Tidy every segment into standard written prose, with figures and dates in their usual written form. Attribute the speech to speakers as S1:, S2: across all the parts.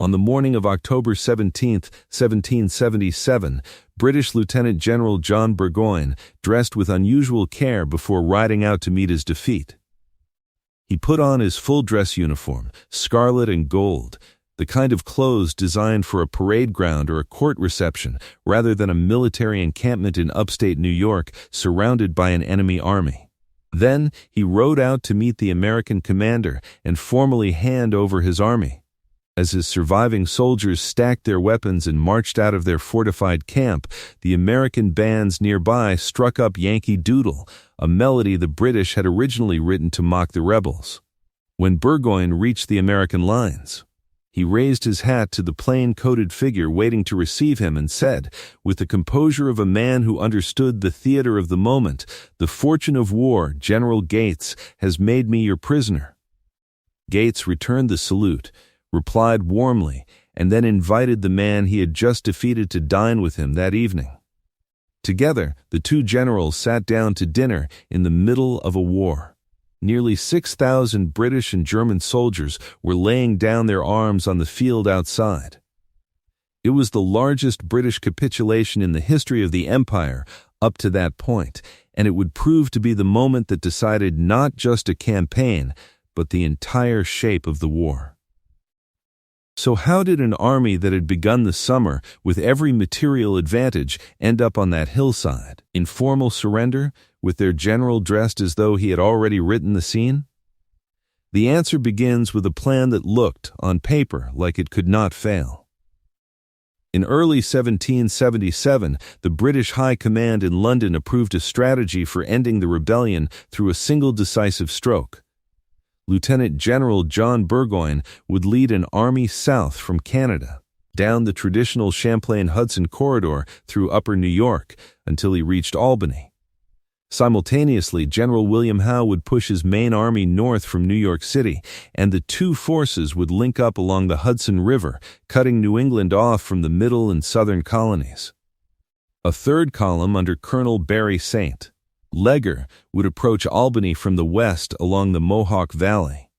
S1: On the morning of October 17, 1777, British Lieutenant General John Burgoyne dressed with unusual care before riding out to meet his defeat. He put on his full-dress uniform, scarlet and gold, the kind of clothes designed for a parade ground or a court reception rather than a military encampment in upstate New York surrounded by an enemy army. Then he rode out to meet the American commander and formally hand over his army. As his surviving soldiers stacked their weapons and marched out of their fortified camp, the American bands nearby struck up Yankee Doodle, a melody the British had originally written to mock the rebels. When Burgoyne reached the American lines, he raised his hat to the plain-coated figure waiting to receive him and said, with the composure of a man who understood the theater of the moment, "The fortune of war, General Gates, has made me your prisoner." Gates returned the salute, replied warmly, and then invited the man he had just defeated to dine with him that evening. Together, the two generals sat down to dinner in the middle of a war. Nearly 6,000 British and German soldiers were laying down their arms on the field outside. It was the largest British capitulation in the history of the empire up to that point, and it would prove to be the moment that decided not just a campaign, but the entire shape of the war. So how did an army that had begun the summer with every material advantage end up on that hillside, in formal surrender, with their general dressed as though he had already written the scene? The answer begins with a plan that looked, on paper, like it could not fail. In early 1777, the British High Command in London approved a strategy for ending the rebellion through a single decisive stroke. Lieutenant General John Burgoyne would lead an army south from Canada, down the traditional Champlain-Hudson corridor through upper New York until he reached Albany. Simultaneously, General William Howe would push his main army north from New York City, and the two forces would link up along the Hudson River, cutting New England off from the middle and southern colonies. A third column under Colonel Barry St. Leger would approach Albany from the west along the Mohawk Valley.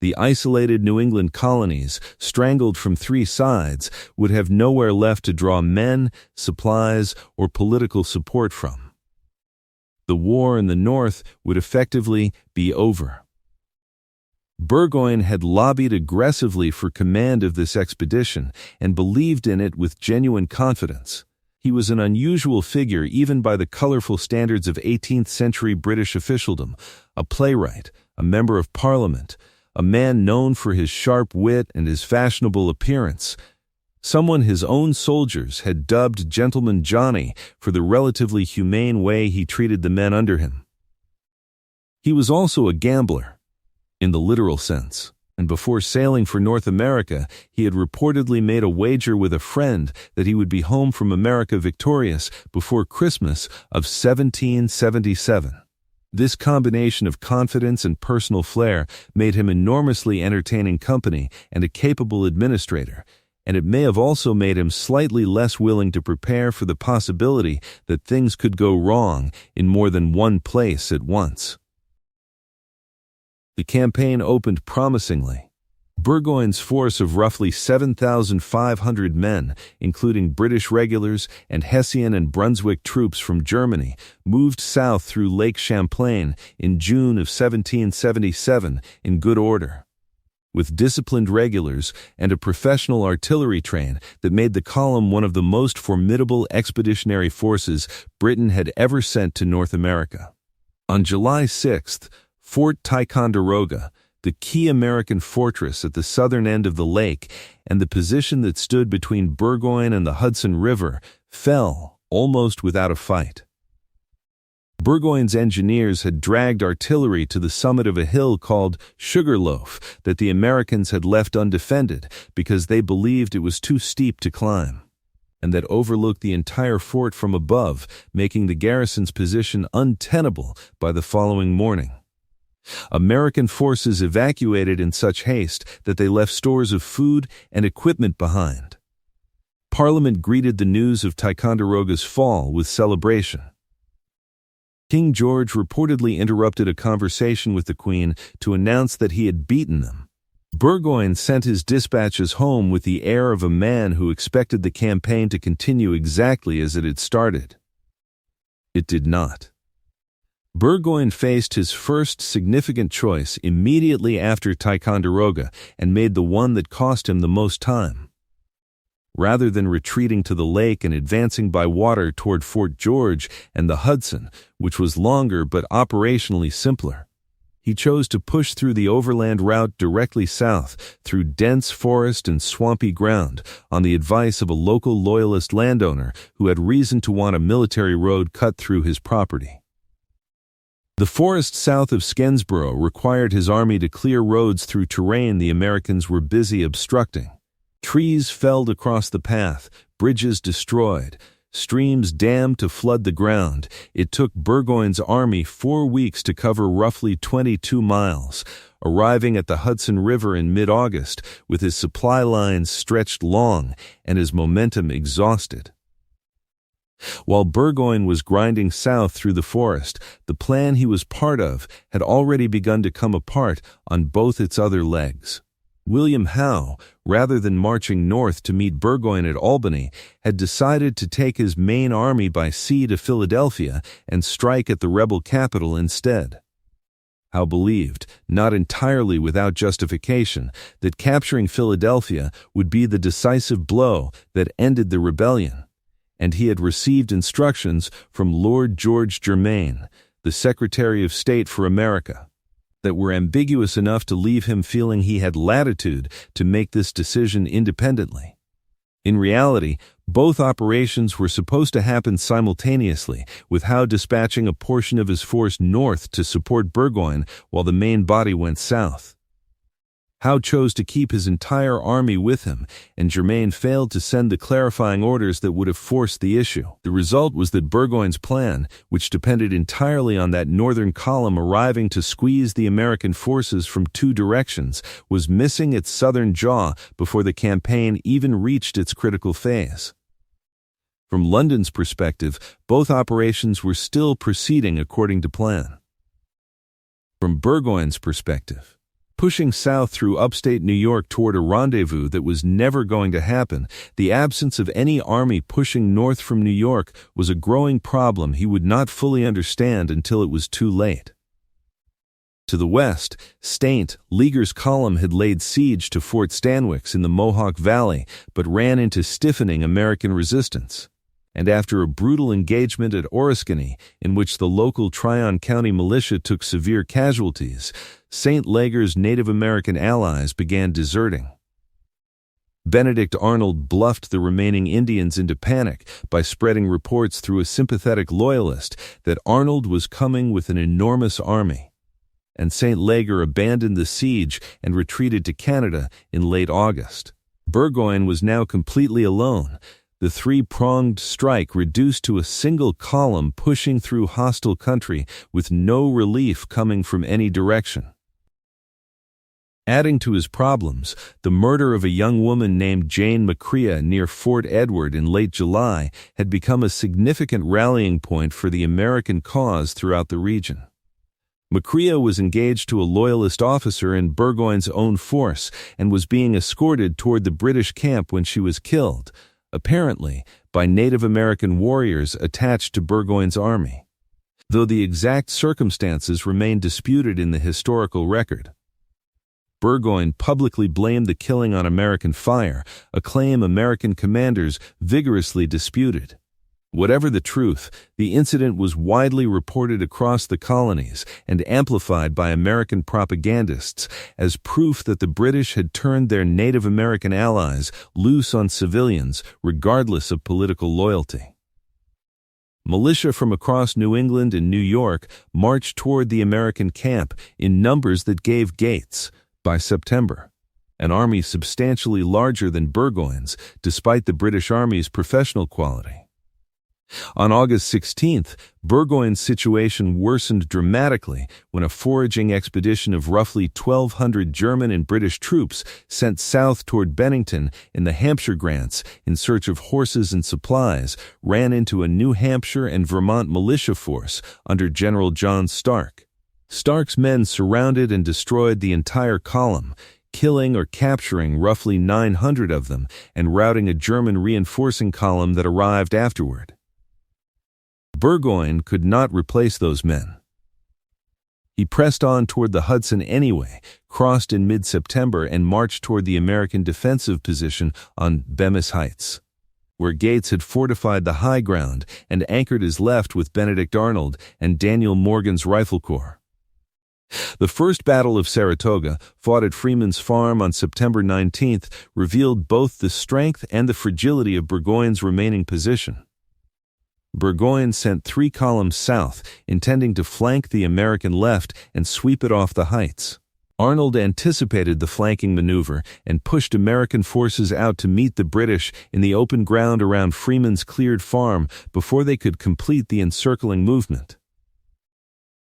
S1: The isolated New England colonies, strangled from three sides, would have nowhere left to draw men, supplies, or political support from. The war in the North would effectively be over. Burgoyne had lobbied aggressively for command of this expedition and believed in it with genuine confidence. He was an unusual figure even by the colorful standards of 18th-century British officialdom, a playwright, a member of Parliament, a man known for his sharp wit and his fashionable appearance, someone his own soldiers had dubbed Gentleman Johnny for the relatively humane way he treated the men under him. He was also a gambler, in the literal sense, and before sailing for North America, he had reportedly made a wager with a friend that he would be home from America victorious before Christmas of 1777. This combination of confidence and personal flair made him enormously entertaining company and a capable administrator, and it may have also made him slightly less willing to prepare for the possibility that things could go wrong in more than one place at once. The campaign opened promisingly. Burgoyne's force of roughly 7,500 men, including British regulars and Hessian and Brunswick troops from Germany, moved south through Lake Champlain in June of 1777 in good order. With disciplined regulars and a professional artillery train that made the column one of the most formidable expeditionary forces Britain had ever sent to North America. On July 6th, Fort Ticonderoga, the key American fortress at the southern end of the lake and the position that stood between Burgoyne and the Hudson River, fell almost without a fight. Burgoyne's engineers had dragged artillery to the summit of a hill called Sugarloaf that the Americans had left undefended because they believed it was too steep to climb, and that overlooked the entire fort from above, making the garrison's position untenable by the following morning. American forces evacuated in such haste that they left stores of food and equipment behind. Parliament greeted the news of Ticonderoga's fall with celebration. King George reportedly interrupted a conversation with the Queen to announce that he had beaten them, Burgoyne sent his dispatches home with the air of a man who expected the campaign to continue exactly as it had started. It did not. Burgoyne faced his first significant choice immediately after Ticonderoga and made the one that cost him the most time. Rather than retreating to the lake and advancing by water toward Fort George and the Hudson, which was longer but operationally simpler, he chose to push through the overland route directly south through dense forest and swampy ground on the advice of a local loyalist landowner who had reason to want a military road cut through his property. The forest south of Skensborough required his army to clear roads through terrain the Americans were busy obstructing. Trees felled across the path, bridges destroyed, streams dammed to flood the ground. It took Burgoyne's army 4 weeks to cover roughly 22 miles, arriving at the Hudson River in mid-August with his supply lines stretched long and his momentum exhausted. While Burgoyne was grinding south through the forest, the plan he was part of had already begun to come apart on both its other legs. William Howe, rather than marching north to meet Burgoyne at Albany, had decided to take his main army by sea to Philadelphia and strike at the rebel capital instead. Howe believed, not entirely without justification, that capturing Philadelphia would be the decisive blow that ended the rebellion, and he had received instructions from Lord George Germain, the Secretary of State for America, that were ambiguous enough to leave him feeling he had latitude to make this decision independently. In reality, both operations were supposed to happen simultaneously, with Howe dispatching a portion of his force north to support Burgoyne while the main body went south. Howe chose to keep his entire army with him, and Germain failed to send the clarifying orders that would have forced the issue. The result was that Burgoyne's plan, which depended entirely on that northern column arriving to squeeze the American forces from 2 directions, was missing its southern jaw before the campaign even reached its critical phase. From London's perspective, both operations were still proceeding according to plan. From Burgoyne's perspective, pushing south through upstate New York toward a rendezvous that was never going to happen, the absence of any army pushing north from New York was a growing problem he would not fully understand until it was too late. To the west, Staint, Leaguer's column had laid siege to Fort Stanwix in the Mohawk Valley, but ran into stiffening American resistance. And after a brutal engagement at Oriskany, in which the local Tryon County militia took severe casualties, St. Leger's Native American allies began deserting. Benedict Arnold bluffed the remaining Indians into panic by spreading reports through a sympathetic loyalist that Arnold was coming with an enormous army, and St. Leger abandoned the siege and retreated to Canada in late August. Burgoyne was now completely alone, the 3-pronged strike reduced to a single column pushing through hostile country with no relief coming from any direction. Adding to his problems, the murder of a young woman named Jane McCrea near Fort Edward in late July had become a significant rallying point for the American cause throughout the region. McCrea was engaged to a loyalist officer in Burgoyne's own force and was being escorted toward the British camp when she was killed, apparently by Native American warriors attached to Burgoyne's army, though the exact circumstances remain disputed in the historical record. Burgoyne publicly blamed the killing on American fire, a claim American commanders vigorously disputed. Whatever the truth, the incident was widely reported across the colonies and amplified by American propagandists as proof that the British had turned their Native American allies loose on civilians regardless of political loyalty. Militia from across New England and New York marched toward the American camp in numbers that gave Gates, by September, an army substantially larger than Burgoyne's despite the British Army's professional quality. On August 16th, Burgoyne's situation worsened dramatically when a foraging expedition of roughly 1,200 German and British troops sent south toward Bennington in the Hampshire Grants in search of horses and supplies ran into a New Hampshire and Vermont militia force under General John Stark. Stark's men surrounded and destroyed the entire column, killing or capturing roughly 900 of them and routing a German reinforcing column that arrived afterward. Burgoyne could not replace those men. He pressed on toward the Hudson anyway, crossed in mid-September, and marched toward the American defensive position on Bemis Heights, where Gates had fortified the high ground and anchored his left with Benedict Arnold and Daniel Morgan's Rifle Corps. The First Battle of Saratoga, fought at Freeman's Farm on September 19th, revealed both the strength and the fragility of Burgoyne's remaining position. Burgoyne sent 3 columns south, intending to flank the American left and sweep it off the heights. Arnold anticipated the flanking maneuver and pushed American forces out to meet the British in the open ground around Freeman's cleared farm before they could complete the encircling movement.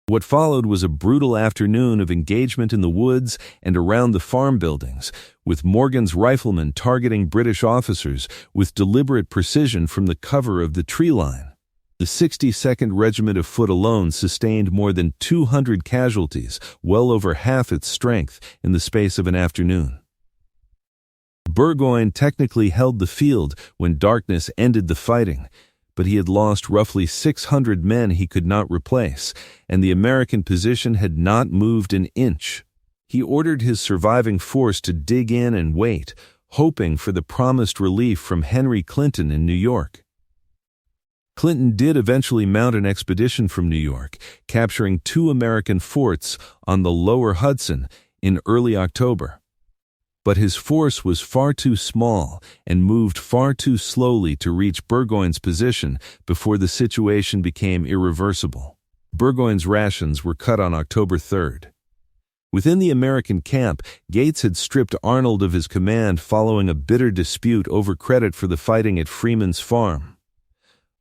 S1: What followed was a brutal afternoon of engagement in the woods and around the farm buildings, with Morgan's riflemen targeting British officers with deliberate precision from the cover of the tree line. The 62nd Regiment of Foot alone sustained more than 200 casualties, well over half its strength, in the space of an afternoon. Burgoyne technically held the field when darkness ended the fighting, but he had lost roughly 600 men he could not replace, and the American position had not moved an inch. He ordered his surviving force to dig in and wait, hoping for the promised relief from Henry Clinton in New York. Clinton did eventually mount an expedition from New York, capturing 2 American forts on the lower Hudson in early October. But his force was far too small and moved far too slowly to reach Burgoyne's position before the situation became irreversible. Burgoyne's rations were cut on October 3rd. Within the American camp, Gates had stripped Arnold of his command following a bitter dispute over credit for the fighting at Freeman's Farm.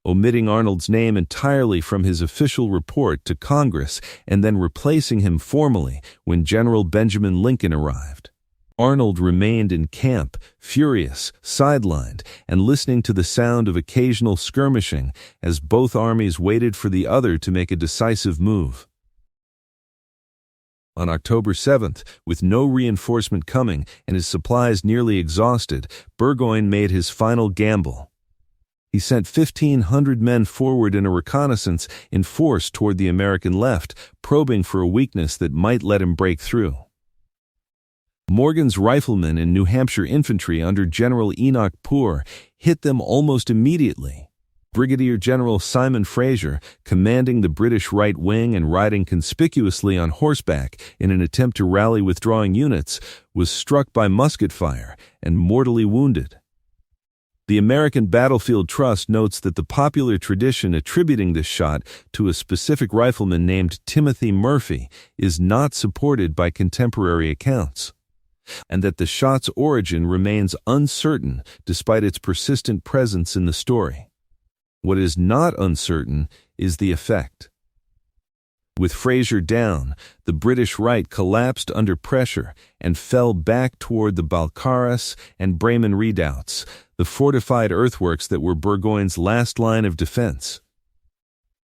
S1: Omitting Arnold's name entirely from his official report to Congress and then replacing him formally when General Benjamin Lincoln arrived. Arnold remained in camp, furious, sidelined, and listening to the sound of occasional skirmishing as both armies waited for the other to make a decisive move. On October 7th, with no reinforcement coming and his supplies nearly exhausted, Burgoyne made his final gamble. He sent 1,500 men forward in a reconnaissance in force toward the American left, probing for a weakness that might let him break through. Morgan's riflemen and New Hampshire infantry under General Enoch Poor hit them almost immediately. Brigadier General Simon Fraser, commanding the British right wing and riding conspicuously on horseback in an attempt to rally withdrawing units, was struck by musket fire and mortally wounded. The American Battlefield Trust notes that the popular tradition attributing this shot to a specific rifleman named Timothy Murphy is not supported by contemporary accounts, and that the shot's origin remains uncertain despite its persistent presence in the story. What is not uncertain is the effect. With Fraser down, the British right collapsed under pressure and fell back toward the Balcarres and Bremen redoubts, the fortified earthworks that were Burgoyne's last line of defense.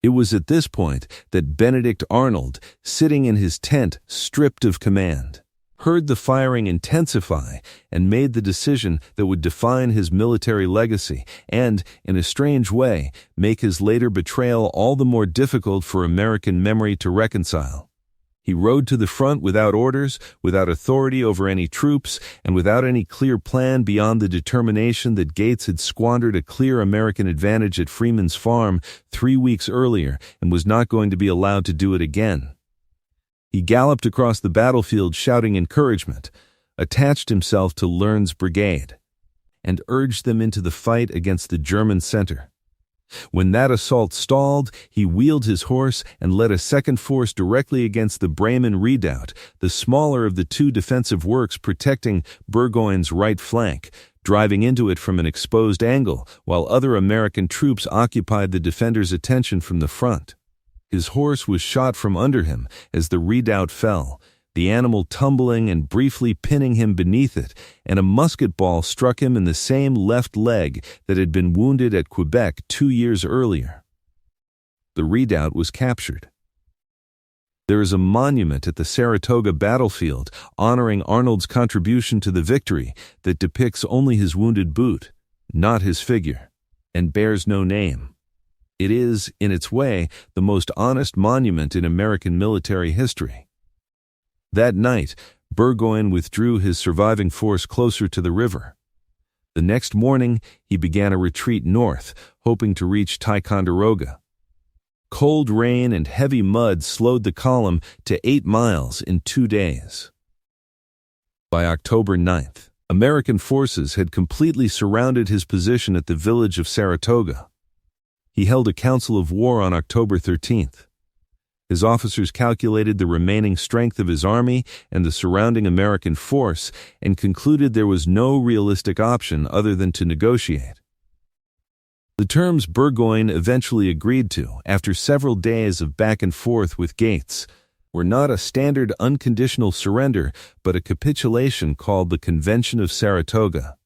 S1: It was at this point that Benedict Arnold, sitting in his tent stripped of command, heard the firing intensify and made the decision that would define his military legacy and, in a strange way, make his later betrayal all the more difficult for American memory to reconcile. He rode to the front without orders, without authority over any troops, and without any clear plan beyond the determination that Gates had squandered a clear American advantage at Freeman's Farm 3 weeks earlier and was not going to be allowed to do it again. He galloped across the battlefield shouting encouragement, attached himself to Learn's brigade, and urged them into the fight against the German center. When that assault stalled, he wheeled his horse and led a second force directly against the Bremen redoubt, the smaller of the 2 defensive works protecting Burgoyne's right flank, driving into it from an exposed angle while other American troops occupied the defenders' attention from the front. His horse was shot from under him as the redoubt fell, the animal tumbling and briefly pinning him beneath it, and a musket ball struck him in the same left leg that had been wounded at Quebec 2 years earlier. The redoubt was captured. There is a monument at the Saratoga battlefield honoring Arnold's contribution to the victory that depicts only his wounded boot, not his figure, and bears no name. It is, in its way, the most honest monument in American military history. That night, Burgoyne withdrew his surviving force closer to the river. The next morning, he began a retreat north, hoping to reach Ticonderoga. Cold rain and heavy mud slowed the column to 8 miles in 2 days. By October 9th, American forces had completely surrounded his position at the village of Saratoga. He held a council of war on October 13th. His officers calculated the remaining strength of his army and the surrounding American force and concluded there was no realistic option other than to negotiate. The terms Burgoyne eventually agreed to, after several days of back and forth with Gates, were not a standard unconditional surrender, but a capitulation called the Convention of Saratoga.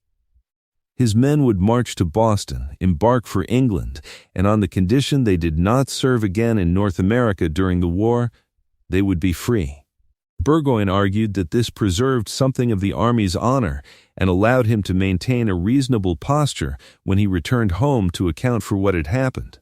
S1: His men would march to Boston, embark for England, and on the condition they did not serve again in North America during the war, they would be free. Burgoyne argued that this preserved something of the Army's honor and allowed him to maintain a reasonable posture when he returned home to account for what had happened.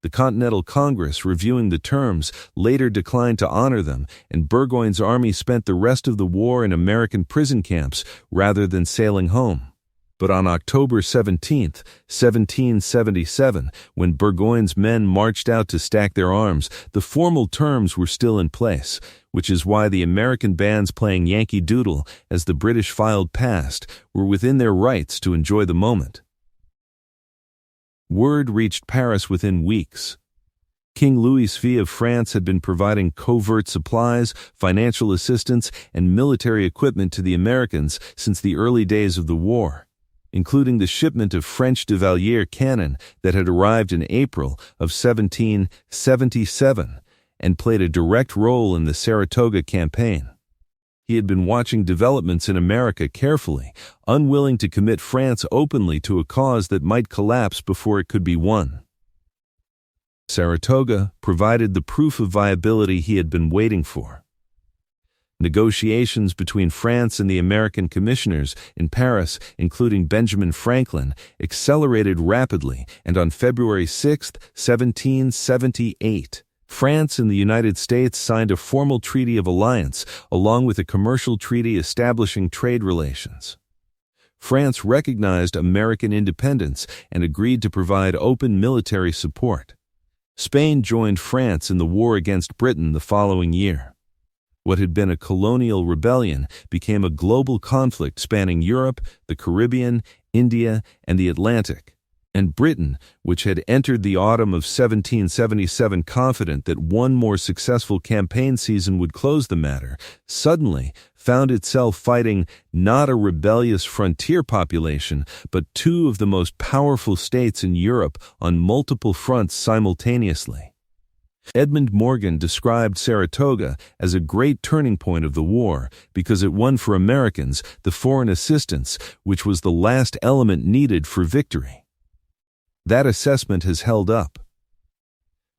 S1: The Continental Congress, reviewing the terms, later declined to honor them, and Burgoyne's army spent the rest of the war in American prison camps rather than sailing home. But on October 17, 1777, when Burgoyne's men marched out to stack their arms, the formal terms were still in place, which is why the American bands playing Yankee Doodle as the British filed past were within their rights to enjoy the moment. Word reached Paris within weeks. King Louis V of France had been providing covert supplies, financial assistance, and military equipment to the Americans since the early days of the war, including the shipment of French de Valliere cannon that had arrived in April of 1777 and played a direct role in the Saratoga campaign. He had been watching developments in America carefully, unwilling to commit France openly to a cause that might collapse before it could be won. Saratoga provided the proof of viability he had been waiting for. Negotiations between France and the American commissioners in Paris, including Benjamin Franklin, accelerated rapidly, and on February 6, 1778, France and the United States signed a formal treaty of alliance, along with a commercial treaty establishing trade relations. France recognized American independence and agreed to provide open military support. Spain joined France in the war against Britain the following year. What had been a colonial rebellion became a global conflict spanning Europe, the Caribbean, India, and the Atlantic. And Britain, which had entered the autumn of 1777 confident that one more successful campaign season would close the matter, suddenly found itself fighting not a rebellious frontier population, but two of the most powerful states in Europe on multiple fronts simultaneously. Edmund Morgan described Saratoga as a great turning point of the war because it won for Americans the foreign assistance, which was the last element needed for victory. That assessment has held up.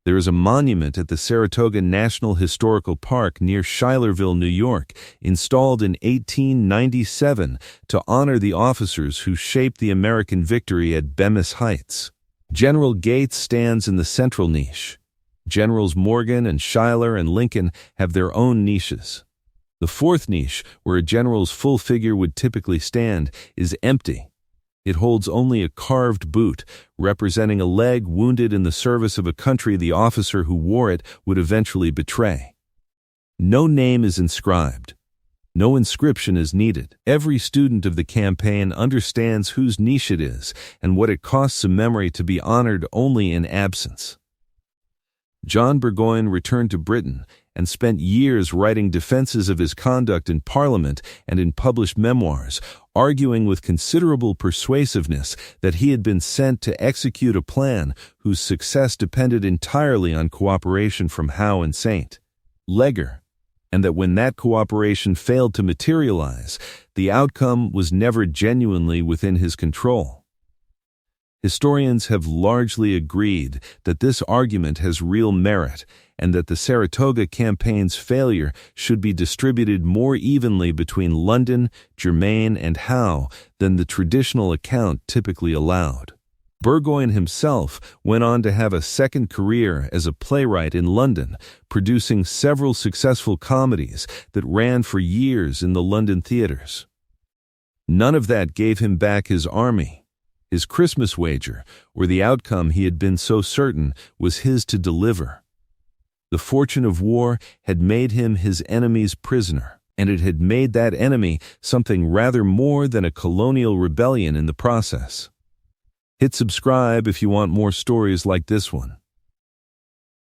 S1: There is a monument at the Saratoga National Historical Park near Schuylerville, New York, installed in 1897 to honor the officers who shaped the American victory at Bemis Heights. General Gates stands in the central niche. Generals Morgan and Schuyler and Lincoln have their own niches. The fourth niche, where a general's full figure would typically stand, is empty. It holds only a carved boot, representing a leg wounded in the service of a country the officer who wore it would eventually betray. No name is inscribed. No inscription is needed. Every student of the campaign understands whose niche it is and what it costs a memory to be honored only in absence. John Burgoyne returned to Britain and spent years writing defenses of his conduct in Parliament and in published memoirs, arguing with considerable persuasiveness that he had been sent to execute a plan whose success depended entirely on cooperation from Howe and St. Leger, and that when that cooperation failed to materialize, the outcome was never genuinely within his control. Historians have largely agreed that this argument has real merit and that the Saratoga campaign's failure should be distributed more evenly between London, Germain, and Howe than the traditional account typically allowed. Burgoyne himself went on to have a second career as a playwright in London, producing several successful comedies that ran for years in the London theatres. None of that gave him back his army. His Christmas wager, or the outcome he had been so certain, was his to deliver. The fortune of war had made him his enemy's prisoner, and it had made that enemy something rather more than a colonial rebellion in the process. Hit subscribe if you want more stories like this one.